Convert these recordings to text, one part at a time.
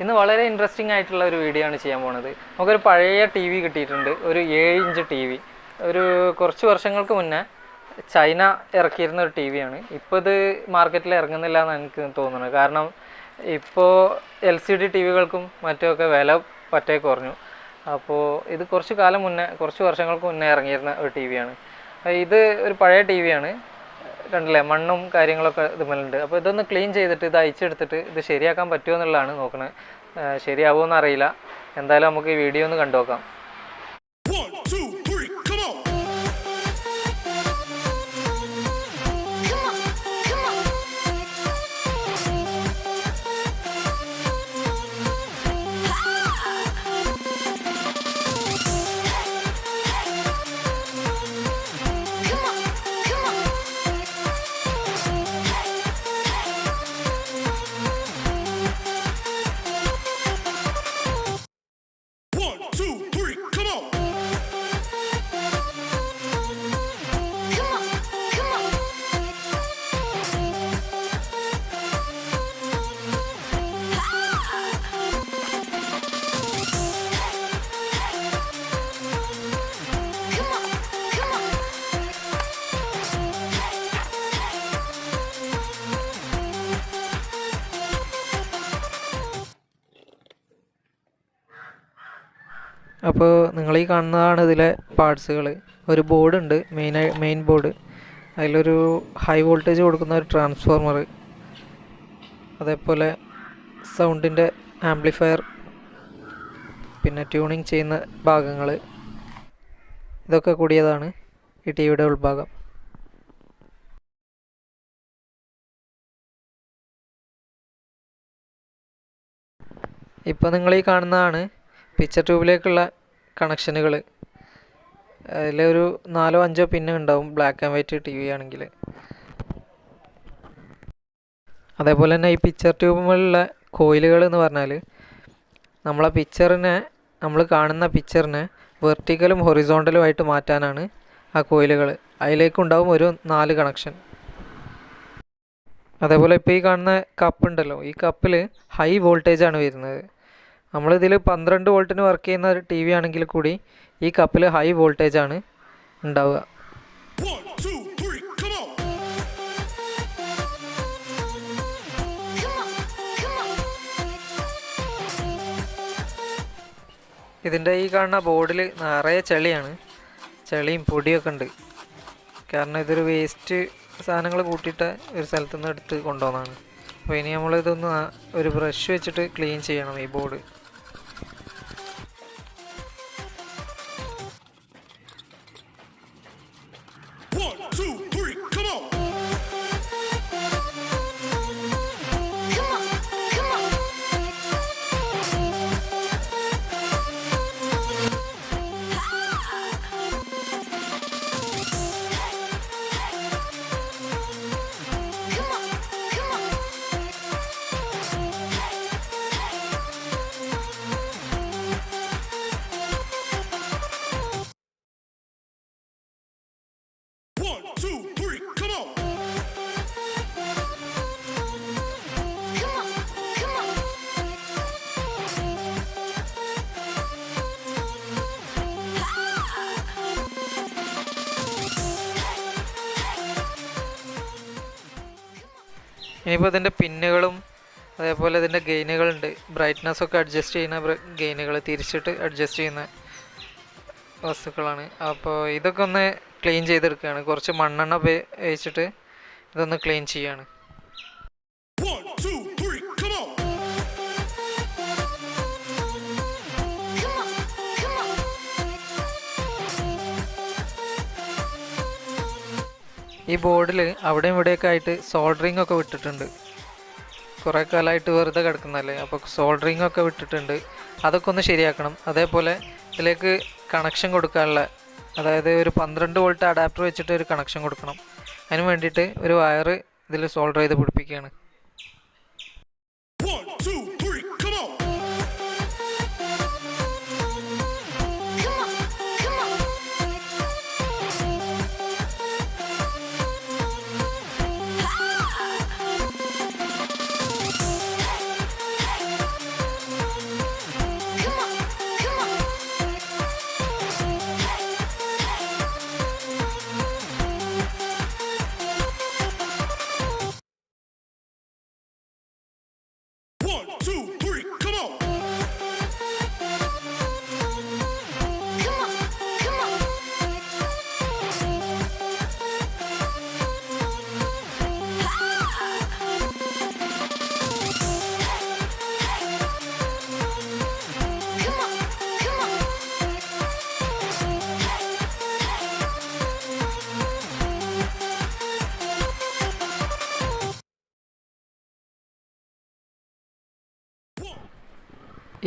ഇന്ന് വളരെ ഇൻട്രസ്റ്റിംഗ് ആയിട്ടുള്ള ഒരു വീഡിയോ ആണ് ചെയ്യാൻ പോകുന്നത്. നമുക്കൊരു പഴയ ടി വി കിട്ടിയിട്ടുണ്ട്, ഒരു 7 ഇഞ്ച് ടി വി. ഒരു കുറച്ച് വർഷങ്ങൾക്ക് മുന്നേ ചൈന ഇറക്കിയിരുന്ന ഒരു ടി വിയാണ്. ഇപ്പോൾ ഇത് മാർക്കറ്റിൽ ഇറങ്ങുന്നില്ല എന്ന് എനിക്ക് തോന്നുന്നത്. കാരണം ഇപ്പോൾ LCD ടി വികൾക്കും മറ്റുമൊക്കെ വില പറ്റേ കുറഞ്ഞു. അപ്പോൾ ഇത് കുറച്ച് വർഷങ്ങൾക്ക് മുന്നേ ഇറങ്ങിയിരുന്ന ഒരു ടി വിയാണ്. ഇത് ഒരു പഴയ ടി വിയാണ്, കണ്ടില്ലേ, മണ്ണും കാര്യങ്ങളൊക്കെ ഇതുമല്ലുണ്ട്. അപ്പോൾ ഇതൊന്ന് ക്ലീൻ ചെയ്തിട്ട് ഇത് അയച്ചെടുത്തിട്ട് ഇത് ശരിയാക്കാൻ പറ്റുമോ എന്നുള്ളതാണ് നോക്കുന്നത്. ശരിയാവുമോ എന്നറിയില്ല. എന്തായാലും നമുക്ക് ഈ വീഡിയോ ഒന്ന് കണ്ടു നോക്കാം. അപ്പോൾ നിങ്ങൾ ഈ കാണുന്നതാണ് ഇതിലെ പാർട്സുകൾ. ഒരു ബോർഡ് ഉണ്ട്, മെയിൻ ബോർഡ്. അതിലൊരു ഹൈ വോൾട്ടേജ് കൊടുക്കുന്ന ഒരു ട്രാൻസ്ഫോർമർ, അതേപോലെ സൗണ്ടിൻ്റെ ആംപ്ലിഫയർ, പിന്നെ ട്യൂണിങ് ചെയ്യുന്ന ഭാഗങ്ങൾ, ഇതൊക്കെ കൂടിയതാണ് ഈ ടി വിയുടെ ഉൾഭാഗം. ഇപ്പോൾ നിങ്ങൾ ഈ കാണുന്നതാണ് പിക്ചർ ട്യൂബിലേക്കുള്ള കണക്ഷനുകൾ. അതിലൊരു 4-5 പിന്ന് ഉണ്ടാവും, black and white T V ആണെങ്കിൽ. അതേപോലെ തന്നെ ഈ പിക്ചർ ട്യൂബിലുള്ള കോയിലുകൾ എന്ന് പറഞ്ഞാൽ നമ്മൾ കാണുന്ന പിക്ചറിനെ വെർട്ടിക്കലും ഹൊറിസോണ്ടലും ആയിട്ട് മാറ്റാനാണ് ആ കോയിലുകൾ. അതിലേക്കുണ്ടാവും ഒരു 4 കണക്ഷൻ. അതേപോലെ ഇപ്പോൾ ഈ കാണുന്ന കപ്പ് ഉണ്ടല്ലോ, ഈ കപ്പിൽ ഹൈ വോൾട്ടേജാണ് വരുന്നത്. നമ്മളിതിൽ 12 വോൾട്ടിന് വർക്ക് ചെയ്യുന്ന ഒരു ടി വി ആണെങ്കിൽ കൂടി ഈ കപ്പിൽ ഹൈ വോൾട്ടേജാണ് ഉണ്ടാവുക. ഇതിൻ്റെ ഈ കാണുന്ന ബോർഡിൽ നിറയെ ചെളിയാണ്, ചെളിയും പൊടിയൊക്കെ ഉണ്ട്. കാരണം ഇതൊരു വേസ്റ്റ് സാധനങ്ങൾ കൂട്ടിയിട്ട് ഒരു സ്ഥലത്തുനിന്ന് എടുത്ത് കൊണ്ടുവന്നതാണ്. അപ്പോൾ ഇനി നമ്മളിതൊന്ന് ഒരു ബ്രഷ് വെച്ചിട്ട് ക്ലീൻ ചെയ്യണം ഈ ബോർഡ്. ഇനിയിപ്പോൾ ഇതിൻ്റെ പിന്നുകളും അതേപോലെ ഇതിൻ്റെ ഗെയിനുകളുണ്ട്. ബ്രൈറ്റ്നസ്സൊക്കെ അഡ്ജസ്റ്റ് ചെയ്യുന്ന ഗെയിനുകൾ, തിരിച്ചിട്ട് അഡ്ജസ്റ്റ് ചെയ്യുന്ന വസ്തുക്കളാണ്. അപ്പോൾ ഇതൊക്കെ ഒന്ന് ക്ലീൻ ചെയ്തെടുക്കുകയാണ്. കുറച്ച് മണ്ണെണ്ണ ഉപയോഗിച്ചിട്ട് ഇതൊന്ന് ക്ലീൻ ചെയ്യുകയാണ്. ഈ ബോർഡിൽ അവിടെയും ഇവിടെയൊക്കെ ആയിട്ട് സോൾഡറിങ് ഒക്കെ വിട്ടിട്ടുണ്ട്. കുറേ കാലമായിട്ട് വെറുതെ കിടക്കുന്നതല്ലേ, അപ്പോൾ സോൾഡറിങ് ഒക്കെ വിട്ടിട്ടുണ്ട്. അതൊക്കെ ഒന്ന് ശരിയാക്കണം. അതേപോലെ ഇതിലേക്ക് കണക്ഷൻ കൊടുക്കാനുള്ള, അതായത് ഒരു 12 വോൾട്ട് അഡാപ്റ്റർ വെച്ചിട്ട് ഒരു കണക്ഷൻ കൊടുക്കണം. അതിന് വേണ്ടിയിട്ട് ഒരു വയർ ഇതിൽ സോൾഡർ ചെയ്ത് പിടിപ്പിക്കുകയാണ്.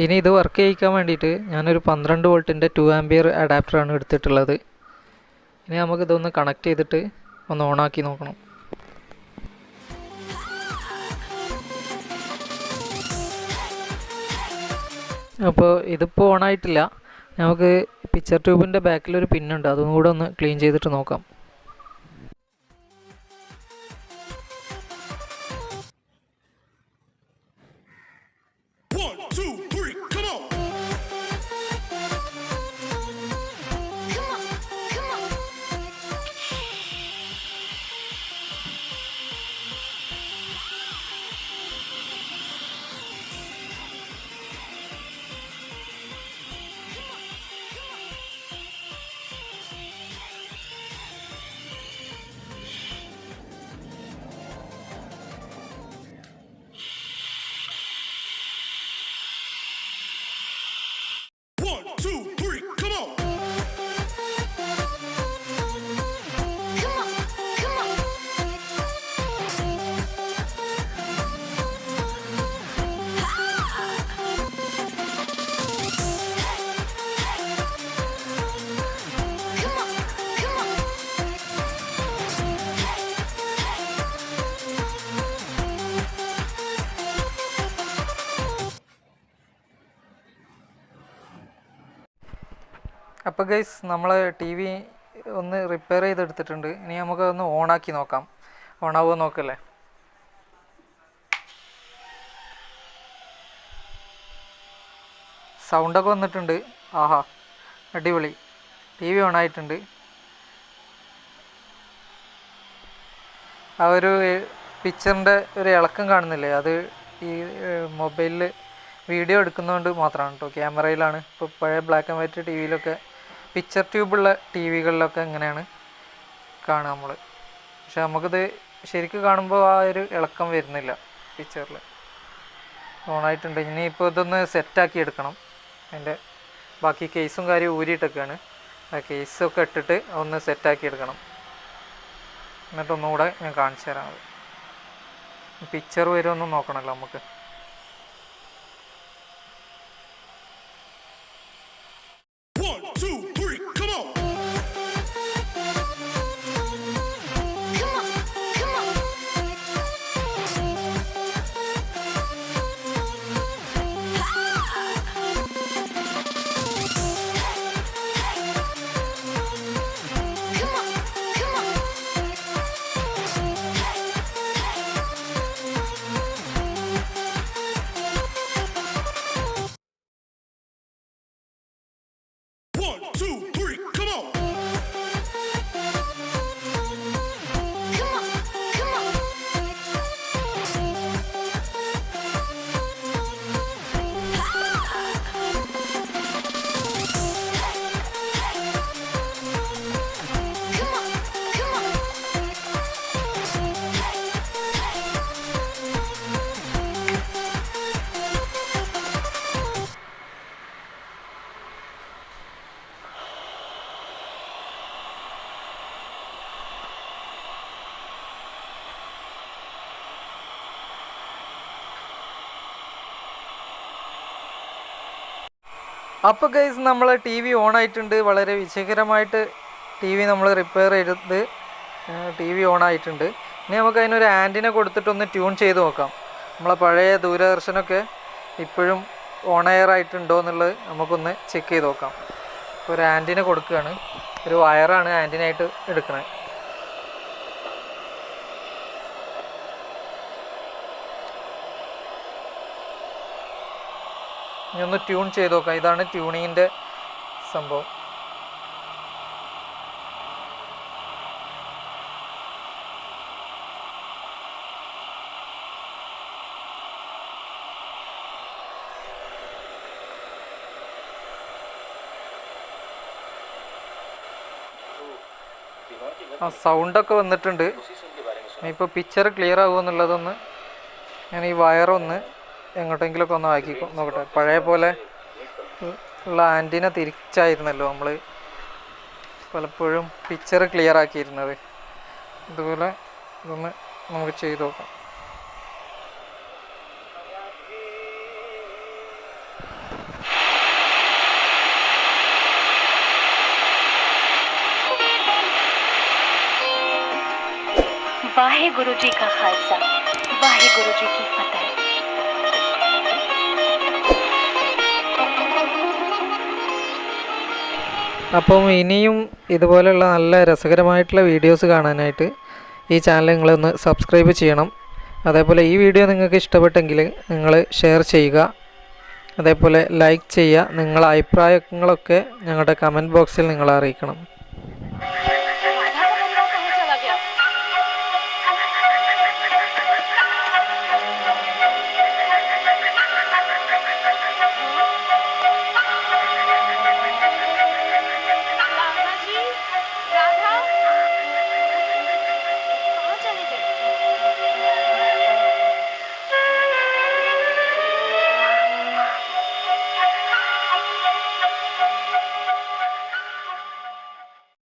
ഇനി ഇത് വർക്ക് ചെയ്യിക്കാൻ വേണ്ടിയിട്ട് ഞാനൊരു 12 വോൾട്ടിൻ്റെ 2 ആംപിയർ അഡാപ്റ്ററാണ് എടുത്തിട്ടുള്ളത്. ഇനി നമുക്കിതൊന്ന് കണക്ട് ചെയ്തിട്ട് ഒന്ന് ഓണാക്കി നോക്കണം. അപ്പോൾ ഇതിപ്പോൾ ഓണായിട്ടില്ല. നമുക്ക് പിക്ചർ ട്യൂബിൻ്റെ ബാക്കിലൊരു പിന്നുണ്ട്, അതും കൂടെ ഒന്ന് ക്ലീൻ ചെയ്തിട്ട് നോക്കാം. അപ്പോൾ ഗൈസ് നമ്മൾ ടി വി ഒന്ന് റിപ്പയർ ചെയ്തെടുത്തിട്ടുണ്ട്. ഇനി നമുക്കൊന്ന് ഓണാക്കി നോക്കാം. ഓണാവുമോ നോക്കല്ലേ. സൗണ്ടൊക്കെ വന്നിട്ടുണ്ട്. ആഹാ, അടിപൊളി. ടി വി ഓണായിട്ടുണ്ട്. ആ ഒരു പിക്ചറിൻ്റെ ഒരു ഇളക്കം കാണുന്നില്ലേ, അത് ഈ മൊബൈലിൽ വീഡിയോ എടുക്കുന്നതുകൊണ്ട് മാത്രമാണ് കേട്ടോ. ക്യാമറയിലാണ്. ഇപ്പോൾ പഴയ ബ്ലാക്ക് ആൻഡ് വൈറ്റ് ടി വിയിലൊക്കെ, പിക്ചർ ട്യൂബുള്ള ടി വികളിലൊക്കെ ഇങ്ങനെയാണ് കാണുക നമ്മൾ. പക്ഷെ നമുക്കിത് ശരിക്കും കാണുമ്പോൾ ആ ഒരു ഇളക്കം വരുന്നില്ല പിക്ചറിൽ. ഓണായിട്ടുണ്ട്. ഇനിയിപ്പോൾ ഇതൊന്ന് സെറ്റാക്കി എടുക്കണം. അതിൻ്റെ ബാക്കി കേസും കാര്യം ഊരിയിട്ടൊക്കെയാണ്. ആ കേസൊക്കെ ഇട്ടിട്ട് ഒന്ന് സെറ്റാക്കി എടുക്കണം. എന്നിട്ടൊന്നുകൂടെ ഞാൻ കാണിച്ചു തരാം. അത് പിക്ചർ വരുമൊന്നും നോക്കണമല്ലോ നമുക്ക്. അപ്പോൾ ഗൈസ് നമ്മൾ ടി വി ഓണായിട്ടുണ്ട്. വളരെ വിജയകരമായിട്ട് ടി വി നമ്മൾ റിപ്പയർ ചെയ്ത് ടി വി ഓണായിട്ടുണ്ട്. ഇനി നമുക്ക് അതിനൊരു ആൻറ്റിന കൊടുത്തിട്ടൊന്ന് ട്യൂൺ ചെയ്ത് നോക്കാം. നമ്മളെ പഴയ ദൂരദർശനമൊക്കെ ഇപ്പോഴും ഓൺ എയർ ആയിട്ടുണ്ടോ എന്നുള്ളത് നമുക്കൊന്ന് ചെക്ക് ചെയ്ത് നോക്കാം. ഇപ്പോൾ ഒരു ആൻറ്റിന കൊടുക്കുകയാണ്. ഒരു വയറാണ് ആൻറ്റിനായിട്ട് എടുക്കുന്നത്. ഇനി ഒന്ന് ട്യൂൺ ചെയ്ത് നോക്കാം. ഇതാണ് ട്യൂണിങ്ങിൻ്റെ സംഭവം. ആ സൗണ്ടൊക്കെ വന്നിട്ടുണ്ട്. ഇപ്പോൾ പിക്ചർ ക്ലിയർ ആകുമെന്നുള്ളതൊന്ന് ഞാൻ ഈ വയറൊന്ന് എങ്ങോട്ടെങ്കിലുമൊക്കെ ഒന്ന് ആക്കി നോക്കട്ടെ. പഴയ പോലെ ഉള്ള ആൻറ്റിന തിരിച്ചായിരുന്നല്ലോ നമ്മൾ പലപ്പോഴും പിക്ചർ ക്ലിയർ ആക്കിയിരുന്നത്. ഇതുപോലെ ഇതൊന്ന് നമുക്ക് ചെയ്ത് നോക്കാം. वाहेगुरु जी का खालसा, वाहेगुरु जी की फतेह. അപ്പം ഇനിയും ഇതുപോലെയുള്ള നല്ല രസകരമായിട്ടുള്ള വീഡിയോസ് കാണാനായിട്ട് ഈ ചാനൽ നിങ്ങളൊന്ന് സബ്സ്ക്രൈബ് ചെയ്യണം. അതേപോലെ ഈ വീഡിയോ നിങ്ങൾക്ക് ഇഷ്ടപ്പെട്ടെങ്കിൽ നിങ്ങൾ ഷെയർ ചെയ്യുക, അതേപോലെ ലൈക്ക് ചെയ്യുക. നിങ്ങളുടെ അഭിപ്രായങ്ങളൊക്കെ ഞങ്ങളുടെ കമൻറ്റ് ബോക്സിൽ നിങ്ങൾ അറിയിക്കണം.